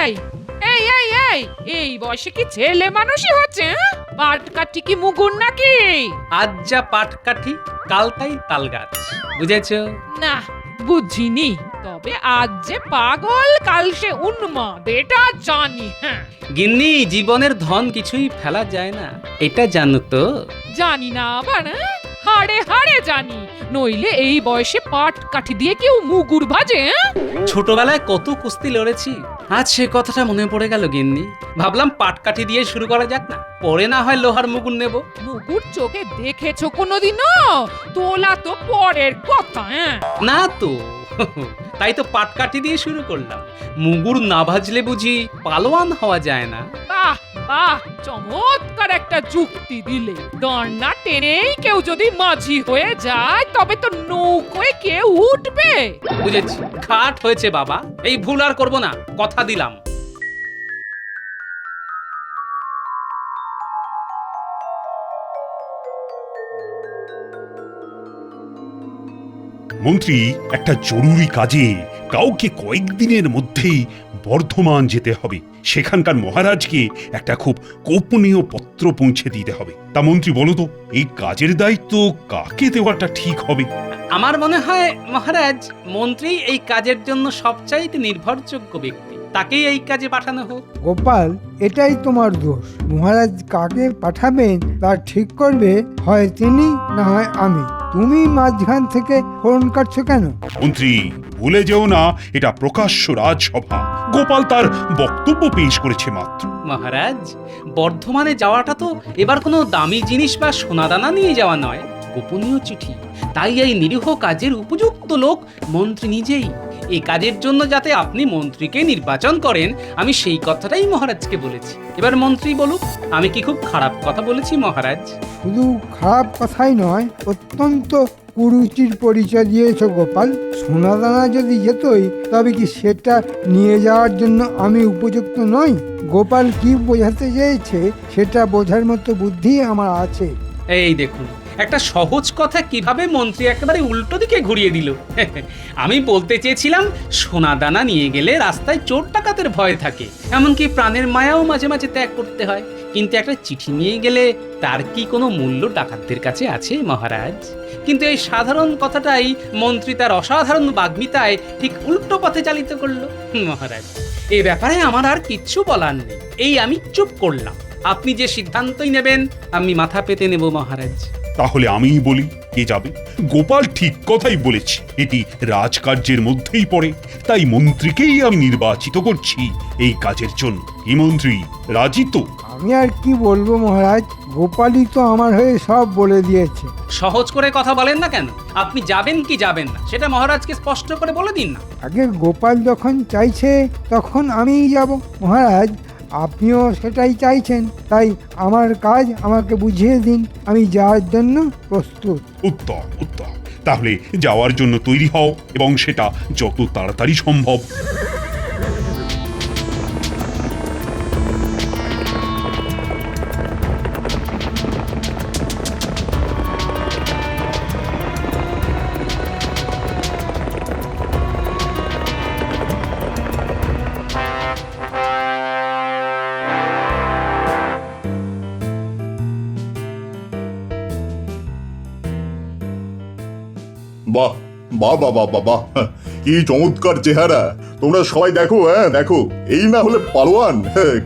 এই এই এই এই এই বয়সে কি ছেলে মানুষই হচ্ছে? পাট কাঠি কি মুগুর নাকি? আজ যা পাট কাঠি কাল তাই তাল গাছ, বুঝেছ? না, বুঝিনি। তবে আজ যে পাগল কাল সে উন্মাদ, এটা জানি। হ্যাঁ, গিন্নি, জীবনের ধন কিছুই ফেলা যায় না, এটা জানো তো? জানি না আবার, হাড়ে হাড়ে জানি। নইলে এই বয়সে পাট কাঠি দিয়ে কেউ মুগুর ভাজে? ছোটবেলায় কত কুস্তি লড়েছি, আজ সে কথাটা মনে পড়ে গেল গিন্নি। ভাবলাম পাট কাঠি দিয়ে শুরু করা যাক না, পরে না হয় লোহার মুগুর নেব। মুগুর চোখে দেখেছো কোনোদিনও? তোলা তো পরের কথা। না তো, তাই তো পাট কাঠি দিয়ে শুরু করলাম। মুগুর না ভাজলে বুঝি পালোয়ান হওয়া যায় না? বাহ বাহ, চমৎকার একটা যুক্তি দিলে। দড়না টেনেই কেউ যদি মাঝি হয়ে যায় তবে তো নৌকোয় কেউ উঠবে। বুঝেছি, ঘাট হয়েছে বাবা, এই ভুল আর করবো না, কথা দিলাম। মন্ত্রী, একটা জরুরি কাজে কাউকে কয়েকদিনের মধ্যেই বর্ধমান যেতে হবে। সেখানকার মহারাজকে একটা খুব গোপনীয় পত্র পৌঁছে দিতে হবে। তা মন্ত্রী বলো তো, এই কাজের দায়িত্ব কাকে দেওয়াটা ঠিক হবে? আমার মনে হয় মহারাজ, মন্ত্রী এই কাজের জন্য সবচাইতে নির্ভরযোগ্য ব্যক্তি, তাকেই এই কাজে পাঠানো হোক। গোপাল, এটাই তোমার দোষ। মহারাজ কাকে পাঠাবেন তা ঠিক করবে হয় তিনি, না হয় আমি। তুমি মাঝখান থেকে ফোন কাটছো কেন? মন্ত্রী, ভুলে যেও না, এটা প্রকাশ্য রাজসভা। গোপাল তার বক্তব্য পেশ করেছে মাত্র। মহারাজ, বর্ধমানে যাওয়াটা তো এবার কোনো দামি জিনিস বা সোনাদানা নিয়ে যাওয়া নয়, গোপনীয় চিঠি। তাই এই নিরীহ কাজের উপযুক্ত লোক মন্ত্রী নিজেই। এই কাজের জন্য যাতে আপনি মন্ত্রীকে নির্বাচন করেন, আমি সেই কথাটাই মহারাজকে বলেছি। এবার মন্ত্রী বলুক, আমি কি খুব খারাপ কথা বলেছি মহারাজ? শুধু খারাপ কথাই নয়, অত্যন্ত কুরুচির পরিচয় দিয়েছ গোপাল। সোনাদানা যদি যেতই, তবে কি সেটা নিয়ে যাওয়ার জন্য আমি উপযুক্ত নই? গোপাল কি বোঝাতে চেয়েছে সেটা বোঝার মতো বুদ্ধি আমার আছে। এই দেখুন, একটা সহজ কথা কিভাবে মন্ত্রী একেবারে উল্টো দিকে ঘুরিয়ে দিল। আমি বলতে চেয়েছিলাম, সোনাদানা নিয়ে গেলে রাস্তায় চোর ডাকাতের ভয় থাকে, এমনকি প্রাণের মায়াও মাঝে মাঝে ত্যাগ করতে হয়। কিন্তু একটা চিঠি নিয়ে গেলে তার কি কোনো মূল্য ডাকাতদের কাছে আছে মহারাজ? কিন্তু এই সাধারণ কথাটাই মন্ত্রী তার অসাধারণ বাগ্মিতায় ঠিক উল্টো পথে চালিত করলো। মহারাজ, এই ব্যাপারে আমার আর কিচ্ছু বলার নেই, এই আমি চুপ করলাম। আপনি যে সিদ্ধান্তই নেবেন আমি মাথা পেতে নেব মহারাজ। তাহলে আমিই বলি, কে যাবে? গোপাল ঠিক কথাই বলেছে, এটি রাজকার্যের মধ্যেই পড়ে। তাই মন্ত্রীকেই আমি নির্বাচিত করছি এই কাজের জন্য। কি মন্ত্রী, রাজি তো? আমি আর কি বলবো মহারাজ, গোপালই তো আমার হয়ে সব বলে দিয়েছে। সহজ করে কথা বলেন না কেন? আপনি যাবেন কি যাবেন না সেটা মহারাজকে স্পষ্ট করে বলে দিন না। আগে গোপাল যখন চাইছে তখন আমিই যাব। মহারাজ, আপনিও সেটাই চাইছেন, তাই আমার কাজ আমাকে বুঝিয়ে দিন, আমি যাওয়ার জন্য প্রস্তুত। উত্তম উত্তম, তাহলে যাওয়ার জন্য তৈরি হও, এবং সেটা যত তাড়াতাড়ি সম্ভব। বাহ বাহ বাহ বাহ বাহ বাহ, কি চমৎকার চেহারা! তোমরা সবাই দেখো, দেখো, এই না হলে পালোয়ান।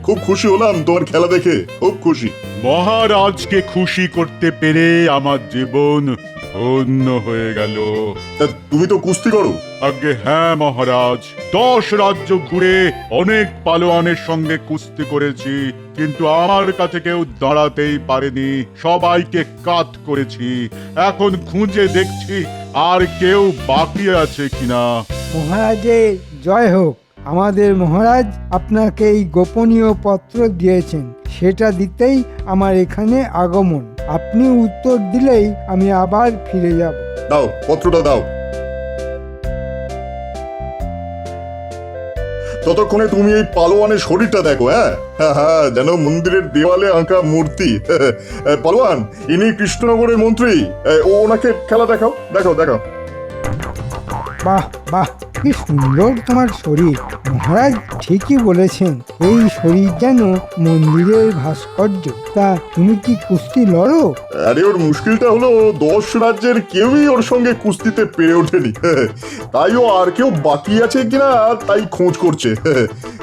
খুব খুশি হলাম তোমার খেলা দেখে, খুব খুশি। মহারাজকে খুশি করতে পেরে আমার জীবন ধন্য হয়ে গেল। তা তুমি তো কুস্তি করো? আগে হ্যাঁ মহারাজ, 10 রাজ্য ঘুরে অনেক পালোয়ানের সঙ্গে কুস্তি করেছি, কিন্তু আমার কাছে কেউ দাঁড়াতেই পারেনি, সবাইকে কাত করেছি। এখন খুঁজে দেখছি আর কেউ বাকি আছে কিনা। মহারাজের জয় হোক। আমাদের মহারাজ আপনাকে এই গোপনীয় পত্র দিয়েছেন, সেটা দিতেই আমার এখানে আগমন। আপনি উত্তর দিলেই আমি আবার ফিরে যাব। দাও, পত্রটা দাও। ততক্ষণে তুমি এই পালোয়ানের শরীরটা দেখো। হ্যাঁ, যেন মন্দিরের দেওয়ালে আঁকা মূর্তি। পালোয়ান, ইনি কৃষ্ণনগরের মন্ত্রী। ওনাকে খেলা দেখাও, দেখাও দেখাও। বাহ বাহ, কি সুন্দর তোমার শরীর। মহারাজ ঠিকই বলেছেন, এই শরীর যেন মন্দিরের ভাস্কর্য। তা তুমি কি কুস্তি লড়ো? আরে ওর মুশকিলটা হলো 10 রাজ্যের কেউই ওর সঙ্গে কুস্তিতে পেরে ওঠেনি। তাই ও আর কেউ বাকি আছে কিনা তাই খোঁজ করছে।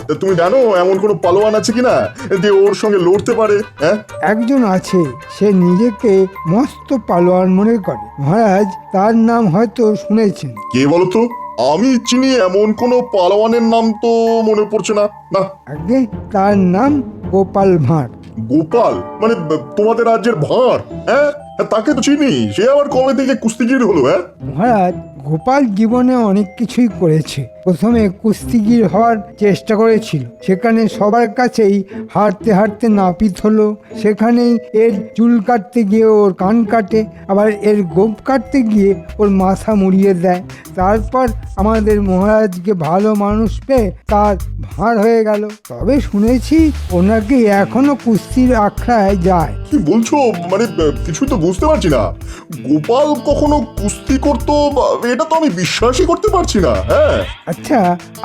তা তুমি জানো এমন কোনো পালোয়ান আছে কিনা যে ওর সঙ্গে লড়তে পারে? হ্যাঁ, একজন আছে, সে নিজেকে মস্ত পালোয়ান মনে করে। মহারাজ, তার নাম হয়তো শুনেছেন। কে বলতো? আমি চিনি এমন কোনো পালোয়ানের নাম তো মনে পড়ছে না। না, আগে তার নাম গোপাল ভাঁড়। গোপাল মানে তোমাদের রাজ্যের ভাঁড়? হ্যাঁ, তাকে তো চিনি। সে আবার কবে থেকে কুস্তিগির হলো? হ্যাঁ, মহারাজ, গোপাল জীবনে অনেক কিছুই করেছে। প্রথমে কুস্তিগির হওয়ার চেষ্টা করেছিল, সেখানে সবার কাছেই হারতে হারতে নাপিত হলো। সেখানেই এর চুল কাটতে গিয়ে ওর কান কাটে, আবার এর গোপ কাটতে গিয়ে ওর মাথা মুড়িয়ে দেয়। তারপর আমাদের মহারাজকে ভালো মানুষ পেয়ে তার ভাঁড় হয়ে গেল। তবে শুনেছি ওনাকে এখনো কুস্তির আখড়ায় যায়। কি বলছো? মানে কিছু তো বুঝতে পারছি না। গোপাল কখনো কুস্তি করতো এটা তো আমি বিশ্বাসই করতে পারছি না। হ্যাঁ, আচ্ছা,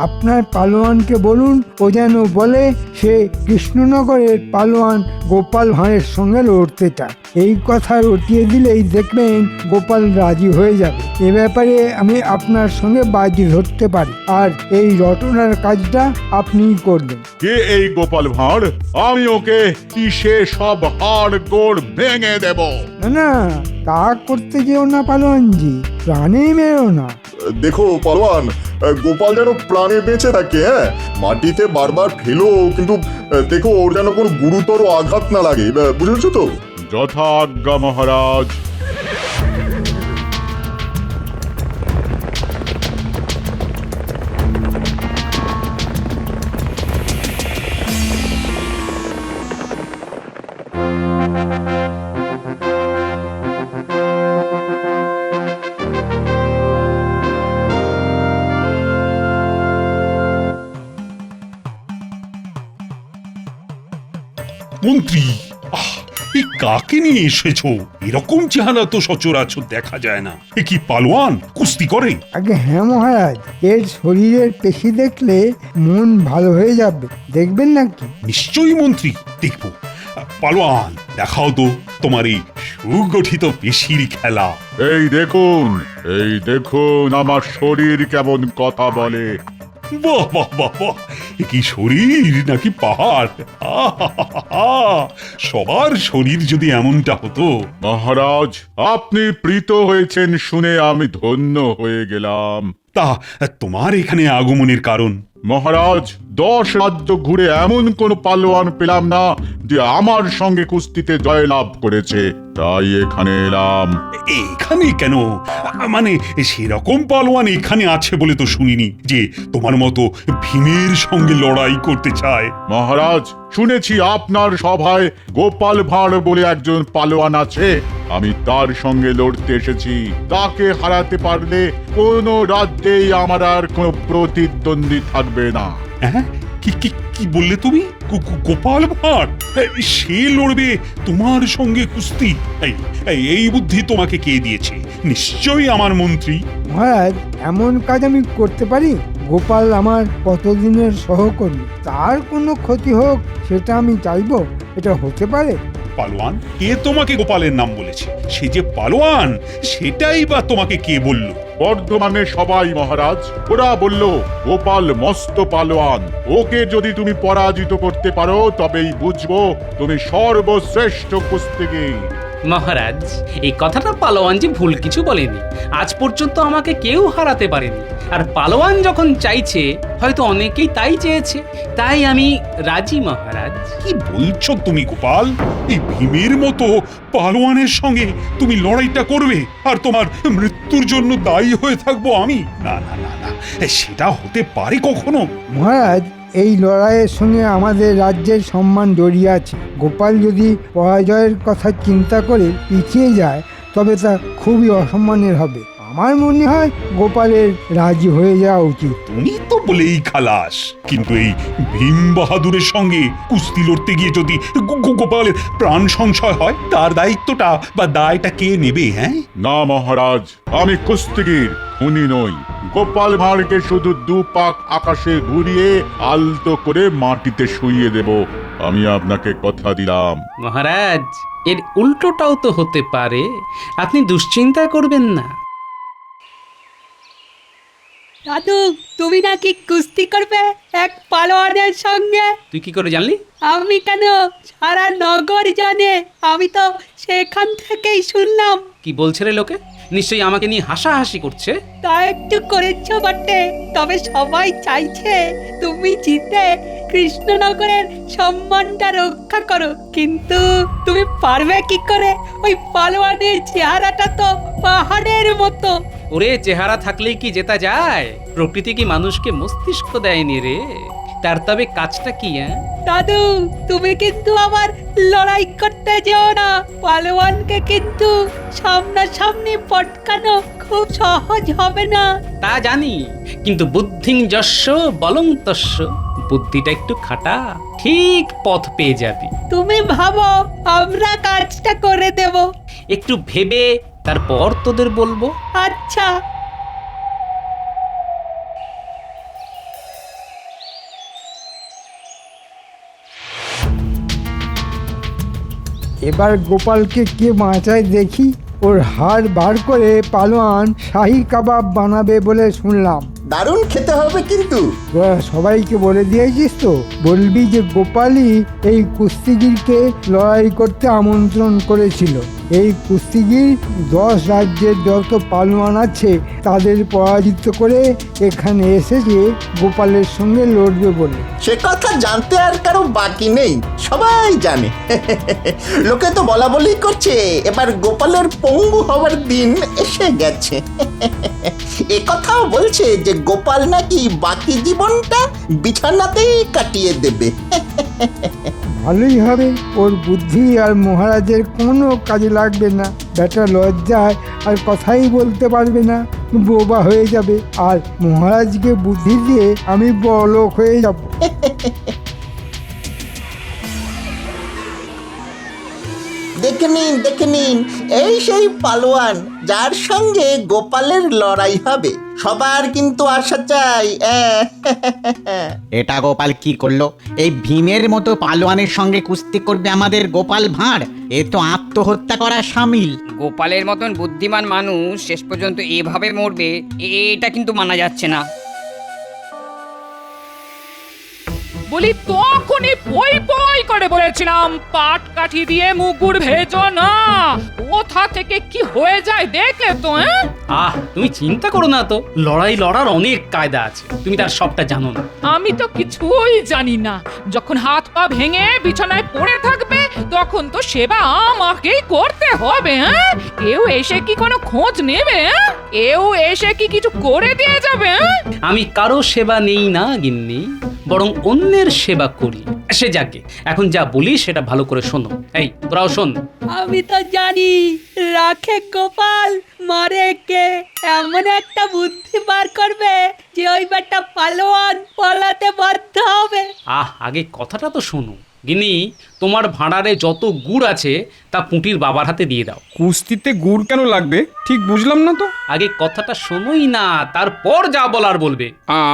আপনার পালোয়ানকে বলুন ও যেন বলে সে কৃষ্ণনগরের পালোয়ান গোপাল ভাঁড়ের সঙ্গে লড়তে চায়। এই কথা রটিয়ে দিলেই দেখবেন গোপাল রাজি হয়ে যাবে। এ ব্যাপারে আমি আপনার সঙ্গে বাজি ধরতে পারি, আর এই রটনার কাজটা আপনিই করবেন। কে এই গোপাল ভাঁড়? আমি ওকে কিসে সব হাড় গোড় ভেঙে দেব। না না, তা করতে যেও না পালোয়ানজি, প্রাণে মেরো না। দেখো পালোয়ান, গোপাল যেন প্রাণে বেঁচে থাকে। হ্যাঁ, মাটিতে বারবার ফেলো, কিন্তু দেখো ওর যেন কোনো গুরুতর আঘাত না লাগে। বুঝেছো তো? যথাজ্ঞা মহারাজ। মন্ত্রী, এই কাকে নিয়ে এসেছো? এরকম চেহারা তো সচরাচর দেখা যায় না। এ কি পালোয়ান? কুস্তি করে? আগে হ্যাঁ মহারাজ, এর শরীরের পেশি দেখলে মন ভালো হয়ে যাবে, দেখবেন নাকি? নিশ্চয়ই মন্ত্রী, দেখবো। পালোয়ান, দেখাও তো তোমার এই সুগঠিত পেশির খেলা। এই দেখুন আমার শরীর কেমন কথা বলে। বাহ বাহ বাহ বাহ, এ কি শরীর নাকি পাহাড়! আহাহাহা, সবার শরীর যদি এমনটা হতো। মহারাজ, আপনি প্রীত হয়েছেন শুনে আমি ধন্য হয়ে গেলাম। তা তোমার এখানে আগমনের কারণ? মহারাজ, 10 রাজ্য ঘুরে এমন কোন পালোয়ান পেলাম না যে আমার সঙ্গে কুস্তিতে জয়লাভ করেছে, তাই এখানে এলাম। এখানে কেন? মানে সেরকম পালোয়ান এখানে আছে বলে তো শুনিনি যে তোমার মতো ভীমের সঙ্গে লড়াই করতে চায়। মহারাজ, শুনেছি আপনার সভায় গোপাল ভাঁড় বলে একজন পালোয়ান আছে। আমি তার সঙ্গে লড়তে এসেছি। তাকে হারাতে পারলে কোনো রাজ্যেই আমার আর কোনো প্রতিদ্বন্দ্বী থাকবে না। হ্যাঁ, কি কি কি বললে তুমি? গোপাল ভাঁড় সে লড়বে তোমার সঙ্গে কুস্তি? এই বুদ্ধি তোমাকে কে দিয়েছে? নিশ্চয়ই আমার মন্ত্রী। মহারাজ, এমন কাজ আমি করতে পারি? গোপাল আমার কতদিনের সহকর্মী, তার কোনো ক্ষতি হোক সেটা আমি চাইবো? এটা হতে পারে? পালোয়ান, কে তোমাকে গোপালের নাম বলেছে? সে যে পালোয়ান সেটাই বা তোমাকে কে বলল? বর্ধমানে সবাই মহারাজ, ওরা বলল গোপাল মস্ত পালোয়ান। ওকে যদি তুমি পরাজিত করতে পারো তবেই বুঝবো তুমি সর্বশ্রেষ্ঠ কুস্তিগীর। মহারাজ, এই কথাটা পালোয়ানজি ভুল কিছু বলেনি। আজ পর্যন্ত আমাকে কেউ হারাতে পারেনি। আর পালোয়ান যখন চাইছে, হয়তো অনেকেই তাই চেয়েছে, তাই আমি রাজি মহারাজ। কি বলছো তুমি গোপাল? এই ভীমের মতো পালোয়ানের সঙ্গে তুমি লড়াইটা করবে আর তোমার মৃত্যুর জন্য দায়ী হয়ে থাকবো আমি? না না না না, সেটা হতে পারে কখনো? মহারাজ, এই লড়াইয়ের সঙ্গে আমাদের রাজ্যের সম্মান জড়িয়ে আছে। গোপাল যদি পরাজয়ের কথা চিন্তা করে পিছিয়ে যায় তবে তা খুবই অসম্মানের হবে। আমার মনে হয় গোপালের রাজি হয়ে যাওয়া উচিত। তুমি তো বলেই খালাস, কিন্তু এই ভীম বাহাদুরের সঙ্গে কুস্তি লড়তে গিয়ে যদি গোপালের প্রাণ সংশয় হয়, তার দায়িত্বটা বা দায়টা কে নেবে? হ্যাঁ, না মহারাজ, আমি কুস্তিগীর, খুনি নই। গোপাল ভাঁড়কে শুধু দু পাক আকাশে ঘুরিয়ে আলতো করে মাটিতে শুইয়ে দেব। আমি আপনাকে কথা দিলাম। মহারাজ, এর উল্টোটাও তো হতে পারে, আপনি দুশ্চিন্তা করবেন না। দাদু, তুমি নাকি কুস্তি করবে এক পালোয়ানের সঙ্গে? তুই কি করে জানলি? আমি কেন, সারা নগর জানে। আমি তো সেখান থেকেই শুনলাম। কি বলছে রে লোকে? নিশ্চয়ই আমাকে নিয়ে হাসাহাসি করছে। তা একটু করেছ বটে, তবে সবাই চাইছে তুমি জিতে কৃষ্ণনগরের সম্মানটা রক্ষা করো। কিন্তু তুমি পারবে কি করে? ওই পালোয়ানের চেহারাটা তো পাহাড়ের মতো। ওরে, চেহারা থাকলেই কি জেতা যায়? প্রকৃতি কি মানুষকে মস্তিষ্ক দেয়নি রে? তার তবে কাজটা কি? দাদু, তুমি কিন্তু আবার লড়াই করতে যেও না। পালোয়ানকে কিন্তু সামনাসামনি পটকানো খুব সহজ হবে না। তা জানি, কিন্তু বুদ্ধিং যস্য বলং তস্য। বুদ্ধিটা একটু খাটা, ঠিক পথ পেয়ে যাবি। তুমি ভাবো, আমরা কাজটা করে দেব। একটু ভেবে তারপর তোদের বলবো। আচ্ছা। এবার গোপালকে কে বাঁচায় দেখি। ওর হাড় বার করে পালোয়ান শাহী কাবাব বানাবে বলে শুনলাম। দারুণ খেতে হবে কিন্তু। তোরা সবাইকে বলে দিয়েছিস তো? বলবি যে গোপালই এই কুস্তিগিরকে লড়াই করতে আমন্ত্রণ করেছিল। এই কুস্তিগির 10 রাজ্যের যত পালোয়ান আছে তাদের পরাজিত করে এখানে এসেছে গোপালের সঙ্গে লড়বে বলে। সে কথা জানতে আর কারো বাকি নেই, সবাই জানে। লোকে তো বলা বলি করছে এবার গোপালের পঙ্গু হওয়ার দিন এসে গেছে। এ কথাও বলছে যে গোপাল নাকি বাকি জীবনটা বিছানাতেই কাটিয়ে দেবে। ভালোই হবে, ওর বুদ্ধি আর মহারাজের কোনো কাজে লাগবে না। বেটা লজ্জায় আর কথাই বলতে পারবে না, বোবা হয়ে যাবে। আর মহারাজকে বুদ্ধি দিয়ে আমি বড়লোক হয়ে যাব। দেখে নিন, এই সেই পালোয়ান যার সঙ্গে গোপালের লড়াই হবে। সবার কিন্তু আশা চাই। এটা গোপাল কি করলো? এই ভীমের মতো পালোয়ানের সঙ্গে কুস্তি করবে আমাদের গোপাল ভাঁড়? এ তো আত্মহত্যা করা সামিল। গোপালের মতন বুদ্ধিমান মানুষ শেষ পর্যন্ত এভাবে মরবে, এটা কিন্তু মানা যাচ্ছে না। বলি তখনই পই পই করে বলেছিলাম পাট কাঠি দিয়ে মুগুর ভেজো না। কোথা থেকে কি হয়ে যায় দেখলে তো? তুমি চিন্তা করো না তো, লড়ার অনেক কায়দা আছে, তুমি তার সবটা জানো না। আমি তো কিছুই জানি না। যখন হাত পা ভেঙে বিছানায় পড়ে থাকবে তখন তো সেবা আমাকেই করতে হবে। কেউ এসে কি কোনো খোঁজ নেবে? কেউ এসে কি কিছু করে দিয়ে যাবে? আমি কারো সেবা নেই না গিন্নি, বরং অন্যের সেবা করি। সে যাকে, এখন যা বলি সেটা ভালো করে শোনো। এই তোরাও শোন। আমি তো জানি রাখে গোপাল, মারে কে। এমন একটা বুদ্ধি বার করবে যে ওই বেটা পালোয়ান পালাতে বাধ্য হবে। আগে কথাটা তো শোনো। গিন্নি, তোমার ভাঁড়ারে যত গুড় আছে তা পুঁটির বাবার হাতে দিয়ে দাও। কুস্তিতে গুড় কেন লাগবে ঠিক বুঝলাম না তো। আগে কথাটা শোনোই না, তারপর যা বলার বলবে।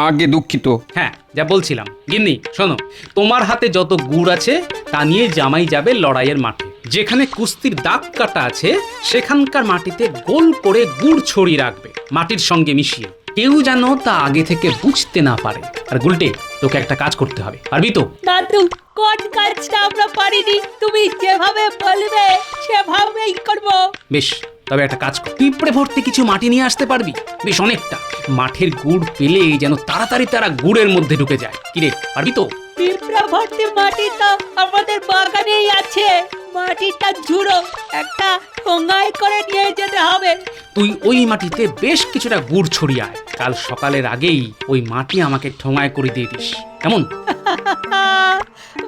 আগে দুঃখিত। হ্যাঁ, যা বলছিলাম। গিন্নি শোনো, তোমার হাতে যত গুড় আছে তা নিয়ে জামাই যাবে লড়াইয়ের মাঠে। যেখানে কুস্তির দাগ কাটা আছে সেখানকার মাটিতে গোল করে গুড় ছড়িয়ে রাখবে, মাটির সঙ্গে মিশিয়ে। কেউ যেন তা আগে থেকে বুঝতে না পারে। আর গুলটে, তোকে একটা কাজ করতে হবে, পারবি তো? দাদু, কোন কাজটা আমরা পারিনি? তুমি যেভাবে বলবে সেভাবেই করব। বেশ, তবে একটা কাজ কর, পিঁপড়ে ভর্তি কিছু মাটি নিয়ে আসতে পারবি? বেশ অনেকটা। মাঠের গুড় পেলে যেন তাড়াতাড়ি তারা গুড়ের মধ্যে ঢুকে যায়। কিরে, পারবি তো? পিঁপড়া ভর্তি মাটি তো আমাদের বাগানেই আছে। মাটিটা ঝুড়ো, একটা ঠোঙায় করে নিয়ে যেতে হবে। তুই ওই মাটিতে বেশ কিছুটা গুড় ছড়িয়ে আয়। কাল সকালের আগেই ওই মাটি আমাকে ঠোঙায় করে দিয়ে দিস, কেমন?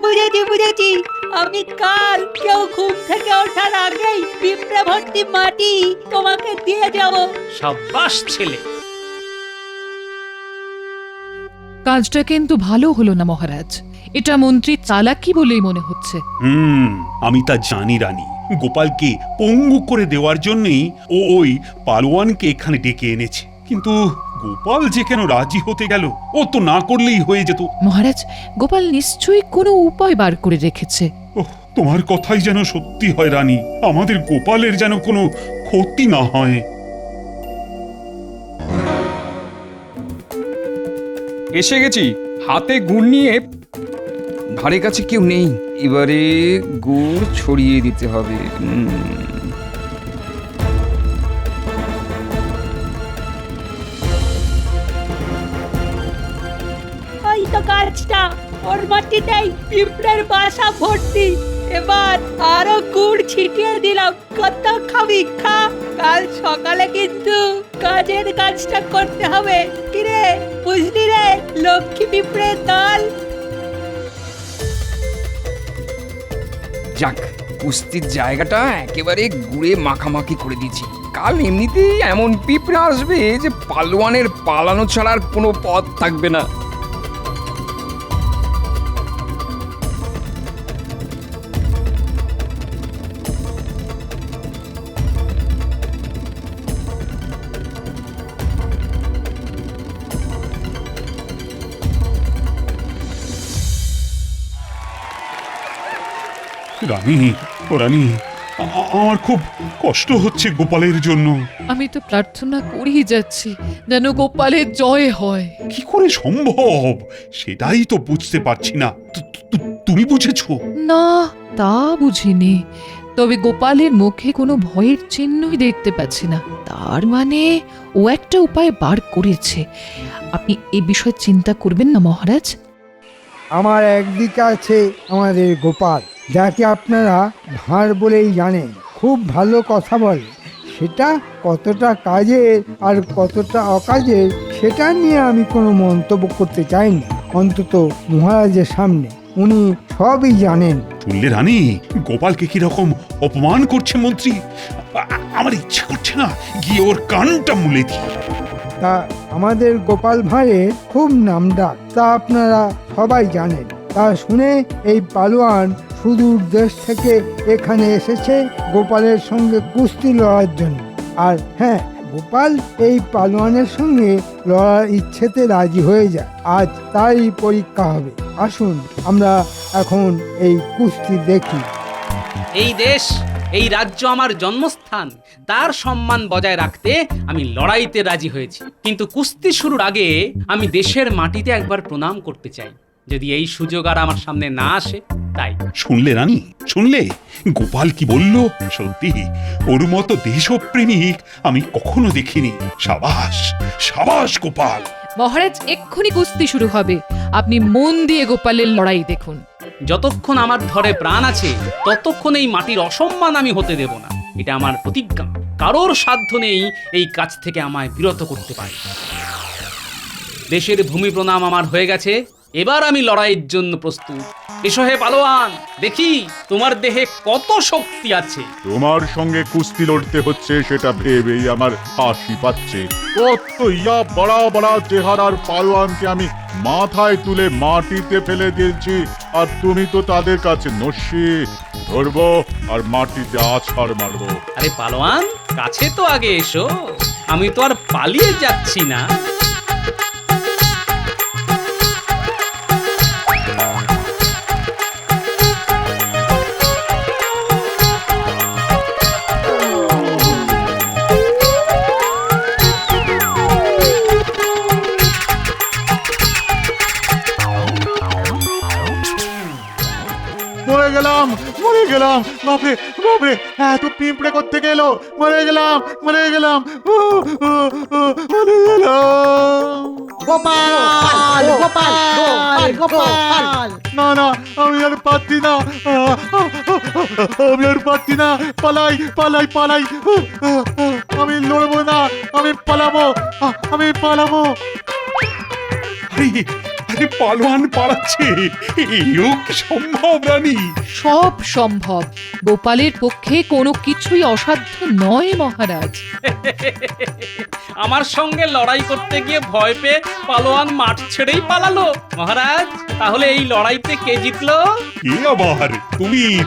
বুঝেছি। আমি কাল কেউ ঘুম থেকে ওঠার আগেই পিঁপড়া ভর্তি মাটি তোমাকে দিয়ে যাব। সাবাস ছেলে। কাজটা কিন্তু ভালো হলো না মহারাজ। এটা মন্ত্রী চালাকি বলেই মনে হচ্ছে। আমি তা জানি রানী। গোপালকে পঙ্গু করে দেওয়ার জন্যই ও ওই পালোয়ানকে এখানে ডেকে এনেছে। কিন্তু গোপাল যে কেন রাজি হতে গেল? ও তো না করলেই হয়ে যেত। মহারাজ, গোপাল নিশ্চয়ই কোনো উপায় বার করে রেখেছে। ওহ, তোমার কথাই যেন সত্যি হয় রানী, আমাদের গোপালের যেন কোনো ক্ষতি না হয়। এসে গেছি, হাতে গুড় নিয়ে। ধারে কাছে কেউ নেই, এবারে গুড় ছড়িয়ে দিতে হবে। ওই তো গাছটা, ওর মাটিতেই পিঁপড়ের বাসা ভর্তি। এবার আরো গুড় ছিটিয়ে দিলাম, কত খাবি খা। কাল সকালে কিন্তু কাজের কাজটা করতে হবে। কিরে, বুঝলি রে লক্ষ্মী পিঁপড়ের দল? যাক, কুস্তির জায়গাটা একেবারে গুড়ে মাখামাখি করে দিয়েছি। কাল এমনিতেই এমন পিঁপড়ে আসবে যে পালোয়ানের পালানো ছাড়ার কোনো পথ থাকবে না। রানী, ও রানী, আমার খুব কষ্ট হচ্ছে গোপালের জন্য। আমি তো প্রার্থনা করেই যাচ্ছি যেন গোপালের জয় হয়। কি করে সম্ভব সেটাই তো বুঝতে পারছি না। তুমি বুঝেছো? না, তা বুঝিনি। তবে গোপালের মুখে কোনো ভয়ের চিহ্নই দেখতে পাচ্ছি না। তার মানে ও একটা উপায় বার করেছে। আপনি এ বিষয়ে চিন্তা করবেন না মহারাজ। আমার একদিকে আছে আমাদের গোপাল, যাকে আপনারা ভাঁড় বলেই জানেন। খুব ভালো কথা বলে। সেটা কতটা কাজের আর কতটা অকাজের সেটা নিয়ে আমি কোনো মন্তব্য করতে চাই না, অন্তত মহারাজের সামনে। উনি সবই জানেন। শুনলে রানী, গোপালকে কিরকম অপমান করছে মন্ত্রী। আমার ইচ্ছা করছে না গিয়ে ওর কানটা মুলে দিই। তা আমাদের গোপাল ভাঁড়ের খুব নামডাক, তা আপনারা সবাই জানেন। তা শুনে এই পালোয়ান সুদূর দেশ থেকে এখানে এসেছে গোপালের সঙ্গে কুস্তি লড়ার জন্য। আর হ্যাঁ, গোপাল এই পালোয়ানের সঙ্গে লড়ার ইচ্ছেতে রাজি হয়ে যায়। আজ তারই পরীক্ষা হবে। আসুন আমরা এখন এই কুস্তি দেখি। এই দেশ, এই রাজ্য আমার জন্মস্থান, তার সম্মান বজায় রাখতে আমি লড়াইতে রাজি হয়েছি। কিন্তু কুস্তি শুরুর আগে আমি দেশের মাটিতে একবার প্রণাম করতে চাই, যদি এই সুযোগ আর আমার সামনে না আসে। তাই শুনলে রানী, শুনলে গোপাল কি বলল? সত্যি ওর মতো দেশপ্রেমিক আমি কখনো দেখিনি। সাবাস, সাবাস গোপাল। মহারাজ, এক্ষুনি কুস্তি শুরু হবে। আপনি মন দিয়ে গোপালের লড়াই দেখুন। যতক্ষণ আমার ধরে প্রাণ আছে ততক্ষণ এই মাটির অসম্মান আমি হতে দেব না। এটা আমার প্রতিজ্ঞা। কারোর সাধ্য নেই এই কাজ থেকে আমায় বিরত করতে পারে। দেশের ভূমি প্রণাম আমার হয়ে গেছে, এবার আমি লড়াইয়ের জন্য প্রস্তুত। এসো হে পালোয়ান, দেখি তোমার দেহে কত শক্তি আছে। তোমার সঙ্গে কুস্তি লড়তে হচ্ছে সেটা ভেবেই আমার হাসি পাচ্ছে। কত ইয়া বড়া বড়া চেহারার পালোয়ানকে আমি মাথায় তুলে মাটিতে ফেলে দিয়েছি, আর তুমি তো তাদের কাছে নস্যি। ধরবো আর মাটিতে আছাড় মারবো। আরে পালোয়ান, কাছে তো আগে এসো, আমি তো আর পালিয়ে যাচ্ছি না। মরে গেলাম, মরে গেলাম, বাপরে বাপরে, এত পিঁপড়ে করতে গেল। মরে গেলাম, মরে গেলাম, মরে গেলাম। গোপাল, গোপাল, গোপাল। না না, আমি আর পারছি না, আমি আর পারছি না। পালাই পালাই পালাই, আমি লড়বো না, আমি পালাবো, আমি পালাবো। আরে পালোয়ান পালাচ্ছে, এও কি সম্ভব রানী? সব সম্ভব। গোপালের পক্ষে কোনো কিছুই অসাধ্য নয় মহারাজ। আমার সঙ্গে লড়াই করতে গিয়ে ভয় পেয়ে পালোয়ান মাঠ ছেড়েই পালালো। মহারাজ, তাহলে এই লড়াইতে কে জিতলো? এ আবার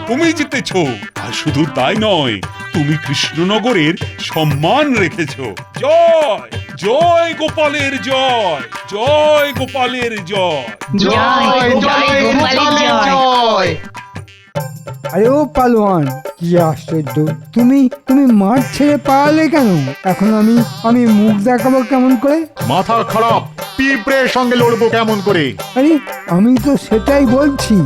তুমি জিতেছো। আর শুধু তাই নয়, তুমি কৃষ্ণনগরের সম্মান রেখেছো। জয় জয় গোপালের জয়, জয় গোপালের জয়। আরে ও পালোয়ান, কি আশ্চর্য, তুমি তুমি মাঠ ছেড়ে পালালে কেন? এখন আমি মুখ দেখাবো কেমন করে? মাথা খারাপ, পিঁপড়ের সঙ্গে লড়বো কেমন করে? আরে আমি তো সেটাই বলছি,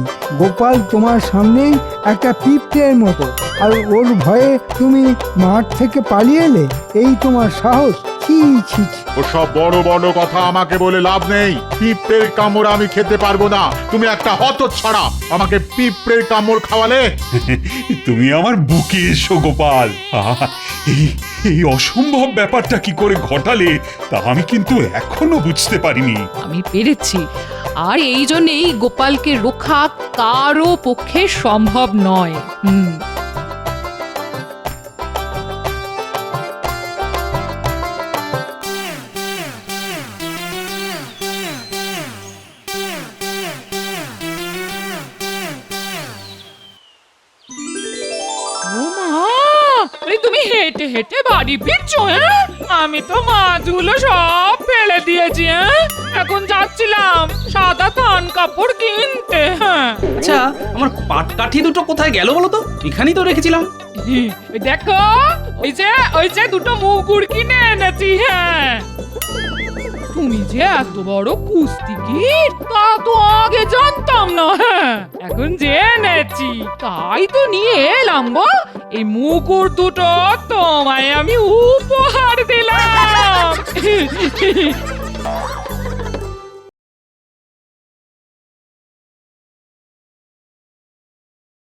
গোপাল তোমার সামনেই একটা পিঁপড়ের মতো, আর ওর ভয়ে তুমি মাঠ থেকে পালিয়ে এলে, এই তোমার সাহস? ছি ছি ছি। ওসব বড় বড় কথা আমাকে বলে লাভ নেই। পিঁপড়ের কামড় আমি খেতে পারবো না। তুমি একটা হতচ্ছাড়া, আমাকে পিঁপড়ের কামড় খাওয়ালে? তুমি আমার বুকে এসো গোপাল। এই অসম্ভব ব্যাপারটা কি করে ঘটালে তা আমি কিন্তু এখনো বুঝতে পারিনি। আমি পেরেছি, আর এই জন্যেই গোপালকে রক্ষা কারো পক্ষে সম্ভব নয়। ও মা, এই তুমি হেঁটে হেঁটে বাড়ি ফিরছো? হ্যাঁ, আমি তো মাছগুলো সব ফেলে দিয়েছি। হ্যাঁ, এখন যাচ্ছিলাম সাদা থান কাপড় কিনতে। হ্যাঁ, আচ্ছা, আমার পাটকাঠি দুটো কোথায় গেল বলো তো? এখানেই তো রেখেছিলাম। ওই দেখো, ওই যে দুটো মুগুর কিনে এনেছি। হ্যাঁ, তুমি যে এত বড় কুস্তিগীর তা তো আগে জানতাম না। হ্যাঁ, এখন জেনেছি, তাই তো নিয়ে এলাম গো। এই মুকুর দুটো তোমায় আমি উপহার দিলাম।